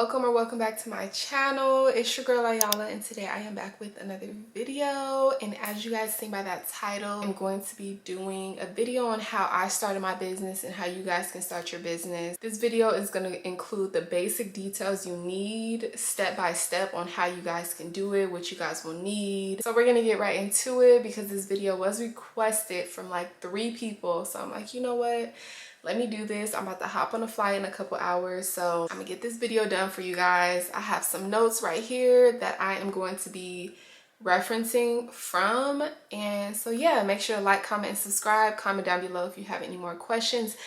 welcome or welcome back to my channel. It's your girl Ayala, and today I am back with another video. And as you guys see by that title, I'm going to be doing a video on how I started my business and how you guys can start your business. This video is going to include the basic details you need step by step on how you guys can do it, what you guys will need. So we're going to get right into it because this video was requested from like 3 people. So I'm like, you know what? Let me do this. I'm about to hop on a flight in a couple hours, so I'm gonna get this video done for you guys. I have some notes right here that I am going to be referencing from, and so yeah, make sure to like, comment, and subscribe. Comment down below if you have any more questions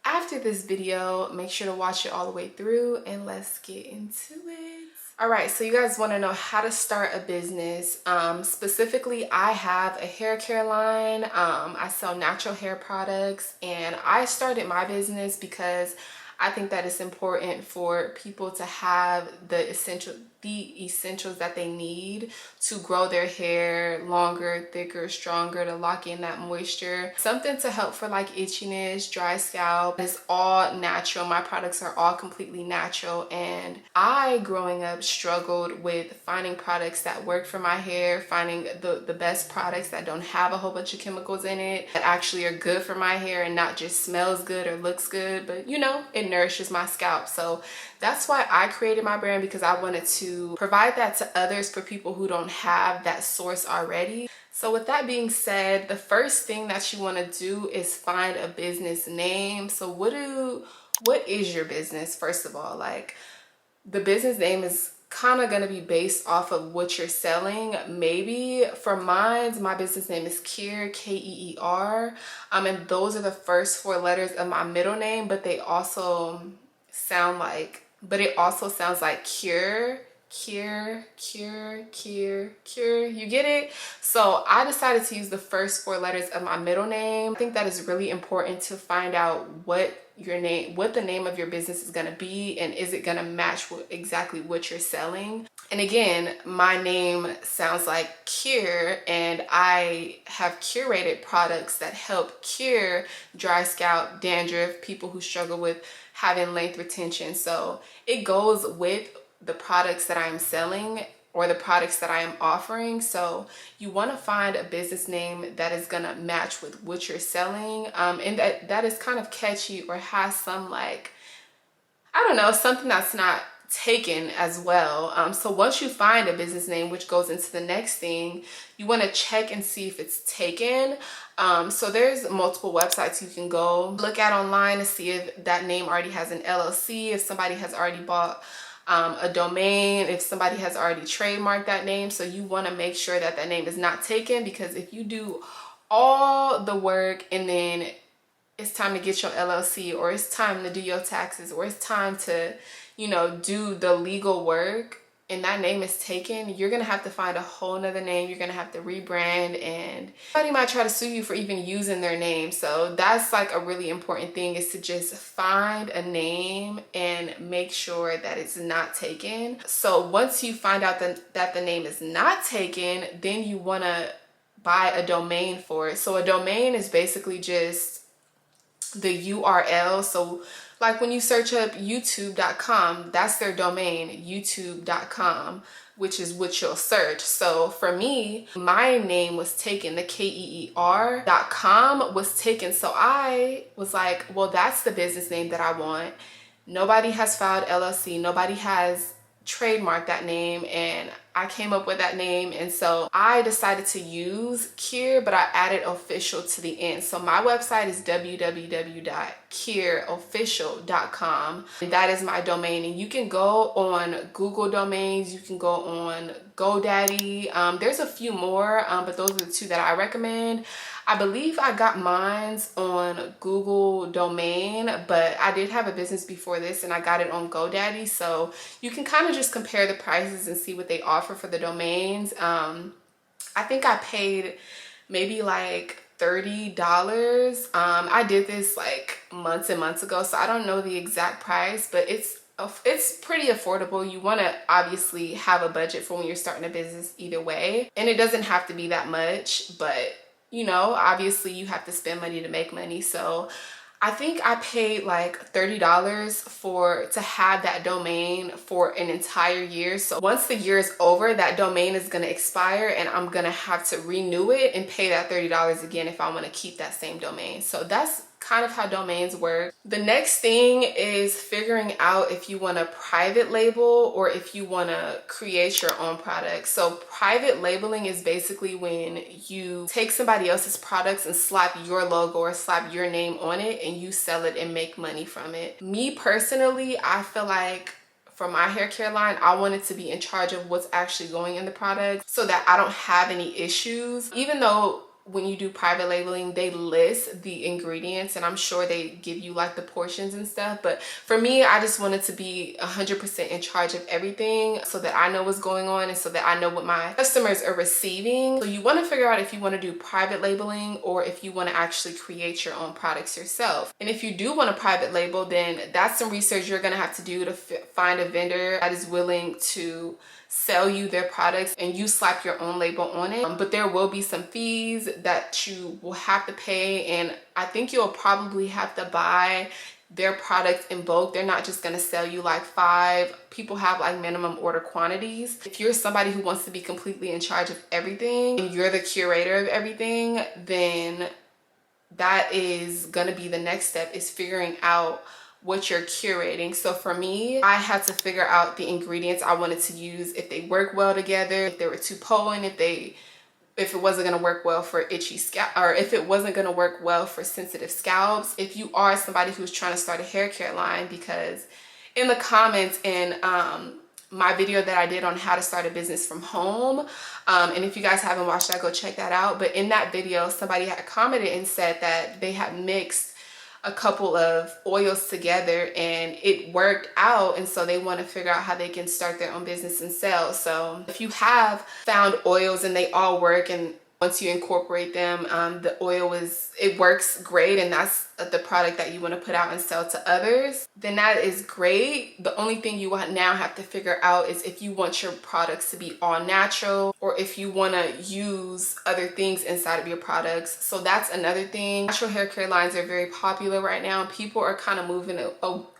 after this video. Make sure to watch it all the way through, and let's get into it. All right, so you guys want to know how to start a business. Specifically, I have a hair care line. I sell natural hair products, and I started my business because I think that it's important for people to have the essentials that they need to grow their hair longer, thicker, stronger, to lock in that moisture. Something to help for like itchiness, dry scalp. It's all natural. My products are all completely natural, and I, growing up, struggled with finding products that work for my hair, finding the best products that don't have a whole bunch of chemicals in it, that actually are good for my hair and not just smells good or looks good, but you know, it nourishes my scalp. So that's why I created my brand, because I wanted to provide that to others, for people who don't have that source already. So with that being said, the first thing that you want to do is find a business name. So what is your business? First of all, like, the business name is kind of going to be based off of what you're selling. Maybe for mine, my business name is Keer, K-E-E-R, and those are the first 4 letters of my middle name, but it also sounds like cure, you get it? So I decided to use the first 4 letters of my middle name. I think that is really important to find out what the name of your business is going to be, and is it going to match exactly what you're selling. And again, my name sounds like cure, and I have curated products that help cure dry scalp, dandruff, people who struggle with having length retention. So it goes with the products that I'm selling, or the products that I am offering. So you want to find a business name that is going to match with what you're selling, and that is kind of catchy, or has some, like, I don't know, something that's not taken as well. So once you find a business name, which goes into the next thing, you want to check and see if it's taken. So there's multiple websites you can go look at online to see if that name already has an LLC, if somebody has already bought a domain, if somebody has already trademarked that name. So you want to make sure that that name is not taken, because if you do all the work and then it's time to get your LLC, or it's time to do your taxes, or it's time to, you know, do the legal work, and that name is taken, you're gonna have to find a whole nother name. You're gonna have to rebrand, and somebody might try to sue you for even using their name. So that's like a really important thing, is to just find a name and make sure that it's not taken. So once you find out that the name is not taken, then you wanna buy a domain for it. So a domain is basically just the URL. So like when you search up youtube.com, that's their domain, youtube.com, which is what you'll search. So for me, my name was taken, the KEER.com was taken. So I was like, well, that's the business name that I want. Nobody has filed LLC, nobody has trademarked that name, and I came up with that name. And so I decided to use Keer, but I added official to the end. So my website is www.keerofficial.com, and that is my domain. And you can go on Google Domains, you can go on GoDaddy. There's a few more, but those are the 2 that I recommend. I believe I got mine on Google Domain, but I did have a business before this and I got it on GoDaddy. So you can kind of just compare the prices and see what they offer for the domains. I think I paid maybe like $30. I did this like months and months ago, so I don't know the exact price, but it's pretty affordable. You want to obviously have a budget for when you're starting a business either way, and it doesn't have to be that much, but you know, obviously you have to spend money to make money. So I think I paid like $30 to have that domain for an entire year. So once the year is over, that domain is going to expire and I'm going to have to renew it and pay that $30 again if I want to keep that same domain. So that's kind of how domains work. The next thing is figuring out if you want to private label or if you want to create your own product. So private labeling is basically when you take somebody else's products and slap your logo or slap your name on it and you sell it and make money from it. Me personally, I feel like for my hair care line, I wanted to be in charge of what's actually going in the product so that I don't have any issues. Even though when you do private labeling, they list the ingredients and I'm sure they give you like the portions and stuff. But for me, I just wanted to be 100% in charge of everything so that I know what's going on and so that I know what my customers are receiving. So you want to figure out if you want to do private labeling or if you want to actually create your own products yourself. And if you do want to private label, then that's some research you're going to have to do to find a vendor that is willing to sell you their products and you slap your own label on it. But there will be some fees that you will have to pay, and I think you'll probably have to buy their products in bulk. They're not just going to sell you like 5. People have like minimum order quantities. If you're somebody who wants to be completely in charge of everything and you're the curator of everything, then that is going to be the next step, is figuring out what you're curating. So for me, I had to figure out the ingredients I wanted to use, if they work well together, if they were too potent, if it wasn't going to work well for itchy scalp, or if it wasn't going to work well for sensitive scalps. If you are somebody who's trying to start a hair care line, because in the comments in my video that I did on how to start a business from home, and if you guys haven't watched that, go check that out. But in that video, somebody had commented and said that they had mixed a couple of oils together and it worked out, and so they want to figure out how they can start their own business and sell. So if you have found oils and they all work, and once you incorporate them, the oil it works great and that's the product that you want to put out and sell to others, then that is great. The only thing you now have to figure out is if you want your products to be all natural or if you want to use other things inside of your products. So that's another thing. Natural hair care lines are very popular right now. People are kind of moving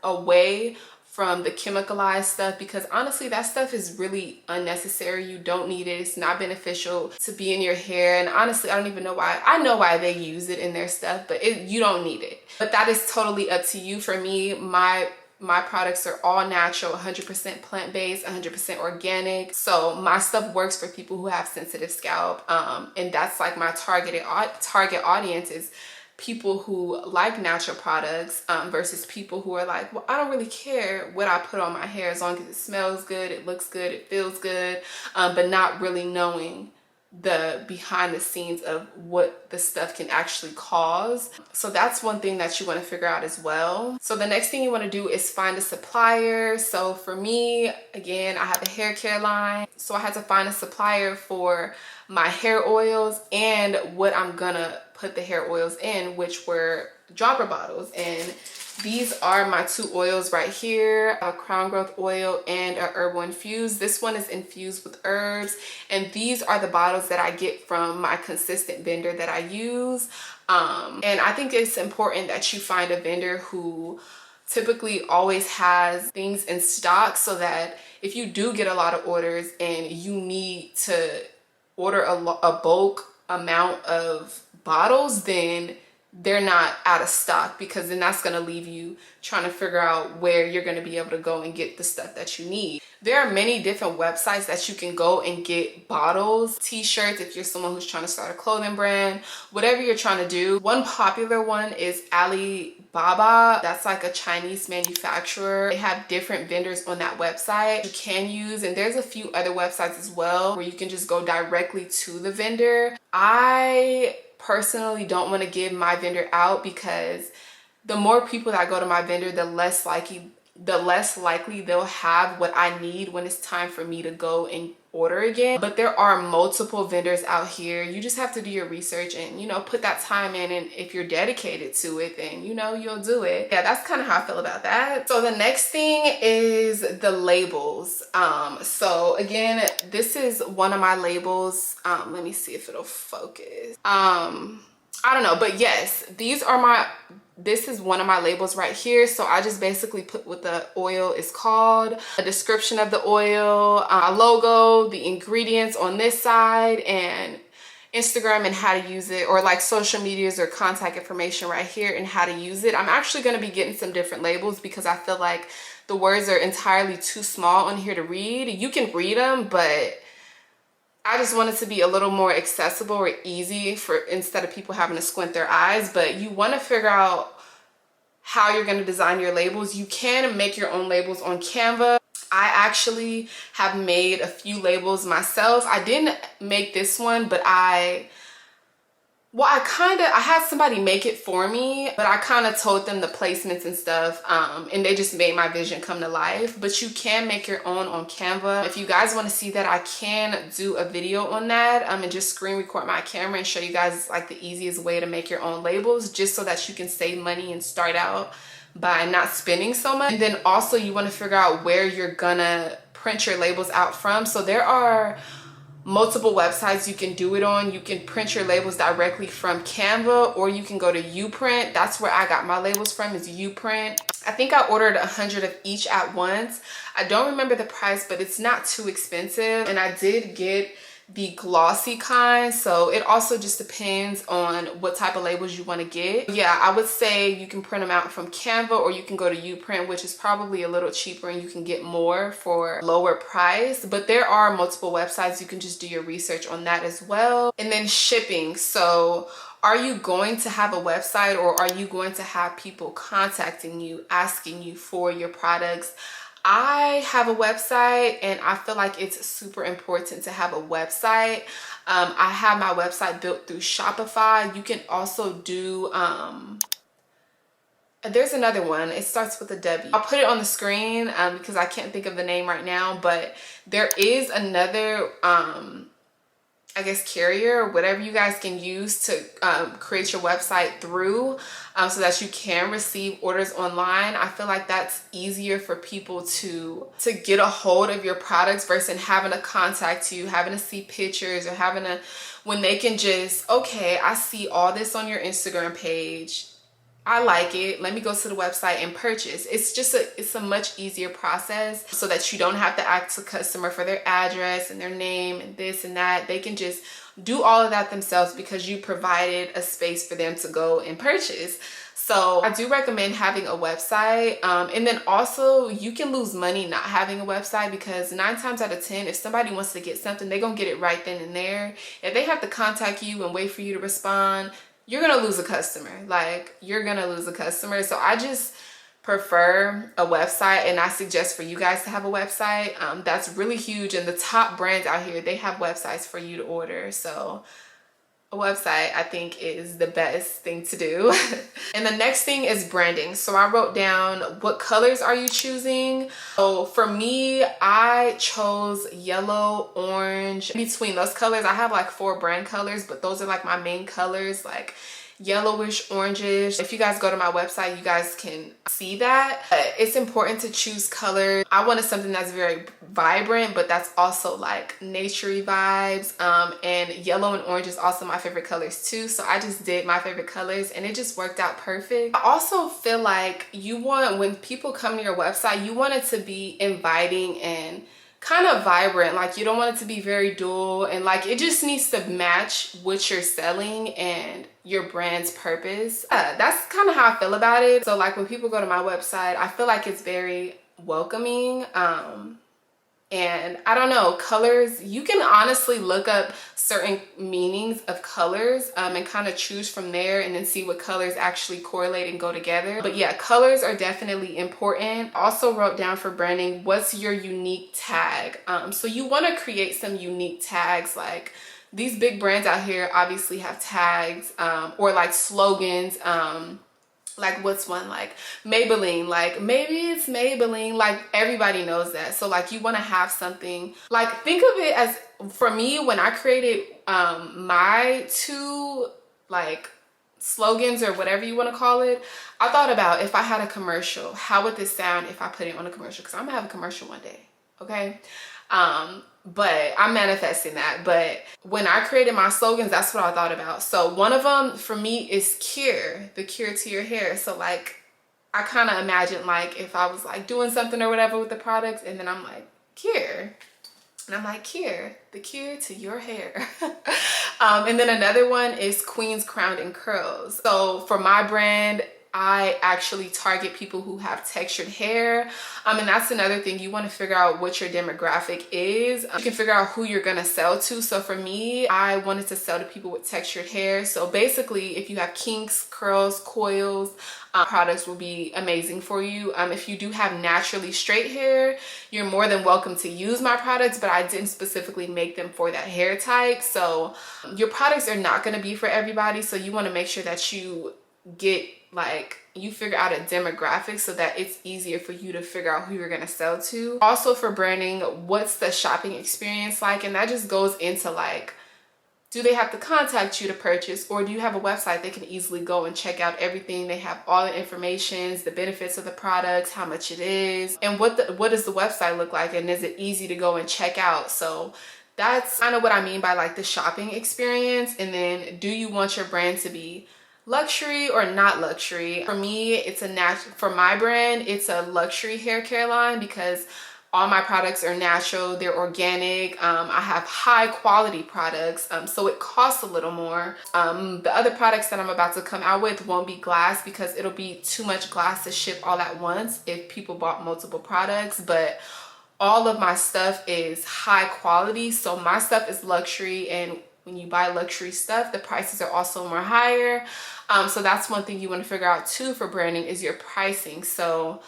away from the chemicalized stuff, because honestly that stuff is really unnecessary. You don't need it. It's not beneficial to be in your hair, and honestly I don't even know why. I know why they use it in their stuff, but you don't need it. But that is totally up to you. For me, my products are all natural, 100% plant-based, 100% organic. So my stuff works for people who have sensitive scalp, and that's like my target audience is people who like natural products versus people who are like, well, I don't really care what I put on my hair as long as it smells good, it looks good, it feels good, but not really knowing the behind the scenes of what the stuff can actually cause. So that's one thing that you want to figure out as well. So the next thing you want to do is find a supplier. So for me, again, I have a hair care line, so I had to find a supplier for my hair oils and what I'm gonna put the hair oils in, which were dropper bottles. And these are my 2 oils right here, a crown growth oil and a herbal infused. This one is infused with herbs, and these are the bottles that I get from my consistent vendor that I use. And I think it's important that you find a vendor who typically always has things in stock, so that if you do get a lot of orders and you need to order a bulk amount of bottles, then they're not out of stock, because then that's going to leave you trying to figure out where you're going to be able to go and get the stuff that you need. There are many different websites that you can go and get bottles, t-shirts, if you're someone who's trying to start a clothing brand, whatever you're trying to do. One popular one is Alibaba. That's like a Chinese manufacturer. They have different vendors on that website you can use, and there's a few other websites as well where you can just go directly to the vendor. I personally don't want to give my vendor out, because the more people that go to my vendor, the less likely they'll have what I need when it's time for me to go and order again. But there are multiple vendors out here. You just have to do your research and, you know, put that time in, and if you're dedicated to it, then, you know, you'll do it. Yeah, that's kind of how I feel about that. So the next thing is the labels. So again, this is one of my labels. Let me see if it'll focus. I don't know, but yes, these are this is one of my labels right here. So I just basically put what the oil is called, a description of the oil, a logo, the ingredients on this side, and Instagram and how to use it, or like social medias or contact information right here and how to use it. I'm actually going to be getting some different labels because I feel like the words are entirely too small on here to read. You can read them, but I just want it to be a little more accessible or easy for instead of people having to squint their eyes. But you want to figure out how you're going to design your labels. You can make your own labels on Canva. I actually have made a few labels myself. I didn't make this one, but I had somebody make it for me, but I kind of told them the placements and stuff, and they just made my vision come to life. But you can make your own on Canva. If you guys want to see that, I can do a video on that, and just screen record my camera and show you guys like the easiest way to make your own labels, just so that you can save money and start out by not spending so much. And then also you want to figure out where you're gonna print your labels out from. So there are multiple websites you can do it on. You can print your labels directly from Canva, or you can go to Uprint. That's where I got my labels from, is Uprint. I think I ordered 100 of each at once. I don't remember the price, but it's not too expensive. And I did get the glossy kind, so it also just depends on what type of labels you want to get. Yeah, I would say you can print them out from Canva, or you can go to Uprint, which is probably a little cheaper and you can get more for lower price. But there are multiple websites. You can just do your research on that as well. And then shipping. So are you going to have a website, or are you going to have people contacting you, asking you for your products? I have a website, and I feel like it's super important to have a website. I have my website built through Shopify. You can also do, there's another one. It starts with a W. I'll put it on the screen because I can't think of the name right now, but there is another, I guess, carrier or whatever you guys can use to create your website through, so that you can receive orders online. I feel like that's easier for people to get a hold of your products versus having to contact you, having to see pictures, or having to, when they can just, okay, I see all this on your Instagram page, I like it, let me go to the website and purchase. It's a much easier process, so that you don't have to ask the customer for their address and their name and this and that. They can just do all of that themselves because you provided a space for them to go and purchase. So I do recommend having a website. And then also you can lose money not having a website, because 9 times out of 10, if somebody wants to get something, they're gonna get it right then and there. If they have to contact you and wait for you to respond, you're gonna lose a customer. Like, you're gonna lose a customer. So I just prefer a website, and I suggest for you guys to have a website. That's really huge, and the top brands out here, they have websites for you to order. So a website, I think, is the best thing to do. And the next thing is branding. So I wrote down, what colors are you choosing? So for me, I chose yellow, orange. Between those colors, I have like 4 brand colors, but those are like my main colors, like yellowish, orangish. If you guys go to my website, you guys can see that. But it's important to choose colors. I wanted something that's very vibrant, but that's also like naturey vibes. And yellow and orange is also my favorite colors too. So I just did my favorite colors, and it just worked out perfect. I also feel like when people come to your website, you want it to be inviting and kind of vibrant. Like, you don't want it to be very dull, and like, it just needs to match what you're selling and your brand's purpose. That's kind of how I feel about it. So like, when people go to my website, I feel like it's very welcoming. And I don't know, colors, you can honestly look up certain meanings of colors and kind of choose from there, and then see what colors actually correlate and go together. But yeah, colors are definitely important. Also wrote down for branding, what's your unique tag? So you want to create some unique tags. Like, these big brands out here obviously have tags, or like slogans. Like, what's one? Like Maybelline, like maybe it's Maybelline, like everybody knows that. So like, you want to have something, like, think of it as, for me, when I created my 2 like slogans, or whatever you want to call it, I thought about, if I had a commercial, how would this sound if I put it on a commercial? Because I'm gonna have a commercial one day, okay? but I'm manifesting that. But when I created my slogans, that's what I thought about. So one of them for me is cure, the cure to your hair. So like, I kind of imagine like if I was like doing something or whatever with the products, and then I'm like, cure. And I'm like, cure, the cure to your hair. And then another one is Queen's Crown and Curls. So for my brand, I actually target people who have textured hair. And that's another thing. You want to figure out what your demographic is. You can figure out who you're going to sell to. So for me, I wanted to sell to people with textured hair. So basically, if you have kinks, curls, coils, products will be amazing for you. If you do have naturally straight hair, you're more than welcome to use my products, but I didn't specifically make them for that hair type. So your products are not going to be for everybody. So you want to make sure that you get you figure out a demographic so that it's easier for you to figure out who you're going to sell to. Also for branding, what's the shopping experience like? And that just goes into like, do they have to contact you to purchase, or do you have a website they can easily go and check out everything? They have all the information, the benefits of the products, how much it is, and what does the website look like, and is it easy to go and check out? So that's kind of what I mean by like the shopping experience. And then, do you want your brand to be luxury or not luxury? For me, it's for my brand, it's a luxury hair care line because all my products are natural, they're organic. I have high quality products, so it costs a little more. The other products that I'm about to come out with won't be glass because it'll be too much glass to ship all at once if people bought multiple products. But all of my stuff is high quality, so my stuff is luxury, and when you buy luxury stuff, the prices are also more higher. So that's one thing you want to figure out too for branding is your pricing. So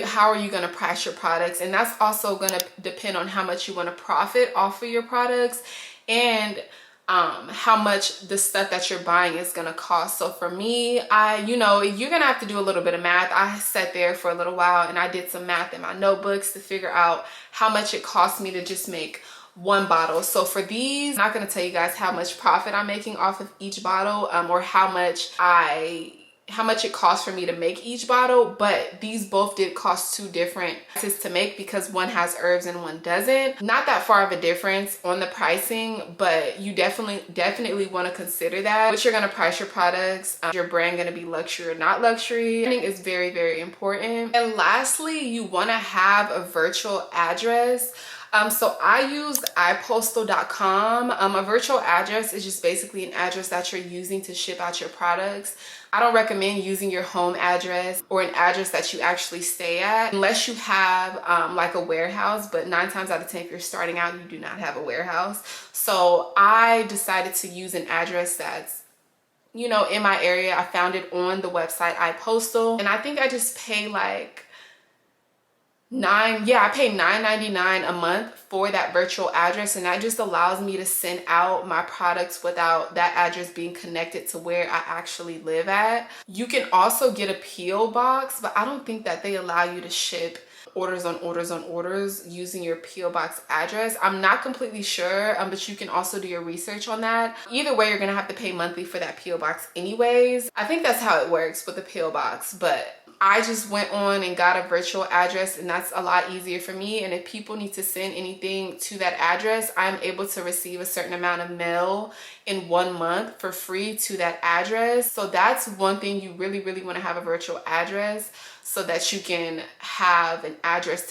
how are you going to price your products? And that's also going to depend on how much you want to profit off of your products and how much the stuff that you're buying is going to cost. So for me, you're going to have to do a little bit of math. I sat there for a little while and I did some math in my notebooks to figure out how much it cost me to just make one bottle. So for these, I'm not going to tell you guys how much profit I'm making off of each bottle, or how much it costs for me to make each bottle, but these both did cost two different prices to make because one has herbs and one doesn't. Not that far of a difference on the pricing, but you definitely want to consider that. What you're going to price your products, your brand going to be luxury or not luxury. Branding is very, very important. And lastly, you want to have a virtual address. So I used ipostal.com. A virtual address is just basically an address that you're using to ship out your products. I don't recommend using your home address or an address that you actually stay at unless you have like a warehouse, but 9 times out of 10 if you're starting out you do not have a warehouse. So I decided to use an address that's in my area. I found it on the website iPostal, and I think I just pay like I pay $9.99 a month for that virtual address, and that just allows me to send out my products without that address being connected to where I actually live at. You can also get a P.O. box, but I don't think that they allow you to ship orders on orders on orders using your P.O. box address. I'm not completely sure, but you can also do your research on that. Either way, you're gonna have to pay monthly for that P.O. box anyways. I think that's how it works with the P.O. box, but I just went on and got a virtual address, and that's a lot easier for me. And if people need to send anything to that address, I'm able to receive a certain amount of mail in 1 month for free to that address. So that's one thing. You really, really want to have a virtual address so that you can have an address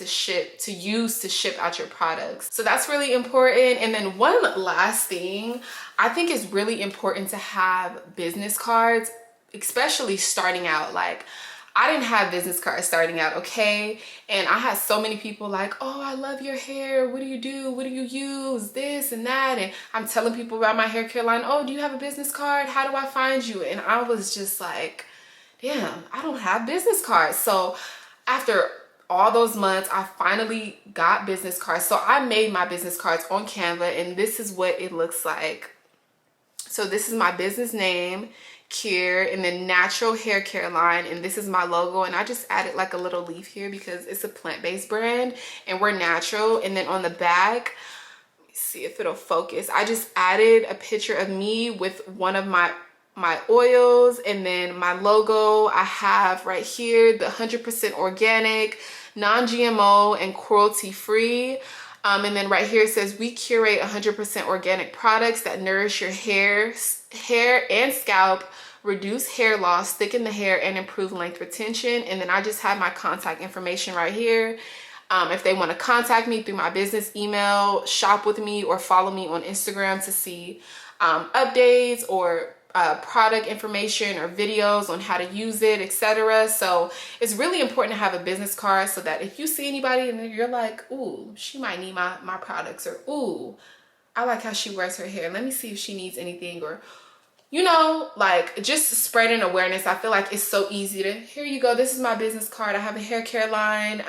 to use to ship out your products. So that's really important. And then one last thing, I think is really important to have business cards, especially starting out. Like, I didn't have business cards starting out, okay? And I had so many people like, oh, I love your hair. What do you do? What do you use? This and that. And I'm telling people about my hair care line. Oh, do you have a business card? How do I find you? And I was just like, damn, I don't have business cards. So after all those months, I finally got business cards. So I made my business cards on Canva, and this is what it looks like. So this is my business name, Cure, and then natural hair care line, and this is my logo, and I just added like a little leaf here because it's a plant-based brand and we're natural. And then on the back, let me see if it'll focus, I just added a picture of me with one of my oils, and then my logo I have right here, the 100% organic, non-GMO and cruelty free. And then right here it says, we curate 100% organic products that nourish your hair and scalp, reduce hair loss, thicken the hair, and improve length retention. And then I just have my contact information right here. If they want to contact me through my business email, shop with me, or follow me on Instagram to see updates or product information or videos on how to use it, etc. So it's really important to have a business card so that if you see anybody and you're like, ooh, she might need my products, or ooh, I like how she wears her hair, let me see if she needs anything, or you know, like just spreading awareness. I feel like it's so easy to, here you go, this is my business card. I have a hair care line.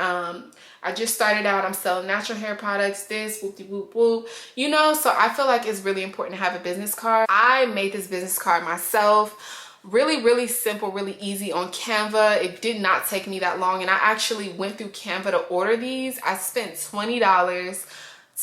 I just started out, I'm selling natural hair products, this, whoop de whoop whoop, you know. So I feel like it's really important to have a business card. I made this business card myself. Really simple, really easy on Canva. It did not take me that long, and I actually went through Canva to order these. I spent $20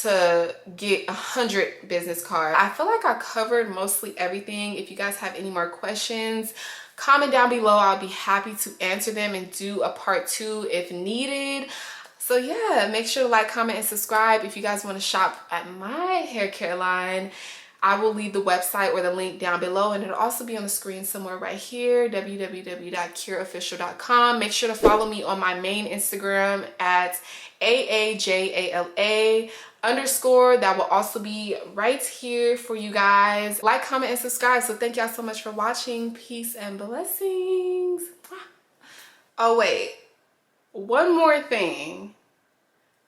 to get 100 business cards. I feel like I covered mostly everything. If you guys have any more questions, comment down below. I'll be happy to answer them and do a part 2 if needed. So yeah, make sure to like, comment, and subscribe if you guys want to shop at my hair care line. I will leave the website or the link down below, and it'll also be on the screen somewhere right here, www.curaofficial.com. Make sure to follow me on my main Instagram at AAJALA_. That will also be right here for you guys. Like, comment, and subscribe. So thank y'all so much for watching. Peace and blessings. Oh wait, one more thing.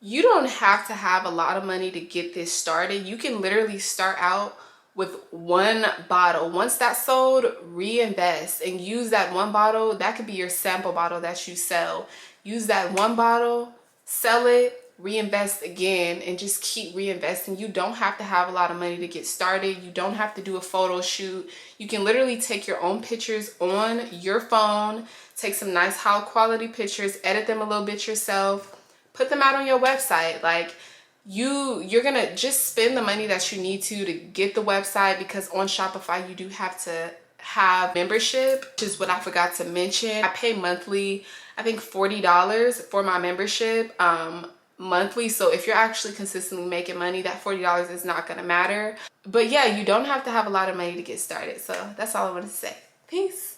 You don't have to have a lot of money to get this started. You can literally start out with one bottle. Once that's sold, reinvest and use that one bottle. That could be your sample bottle that you sell. Use that one bottle, sell it, reinvest again, and just keep reinvesting. You don't have to have a lot of money to get started. You don't have to do a photo shoot. You can literally take your own pictures on your phone, take some nice high quality pictures, edit them a little bit yourself, put them out on your website. Like you're gonna just spend the money that you need to get the website, because on Shopify you do have to have membership, which is what I forgot to mention. I pay monthly, I think $40 for my membership monthly. So if you're actually consistently making money, that $40 is not gonna matter. But yeah, you don't have to have a lot of money to get started. So that's all I want to say. Peace.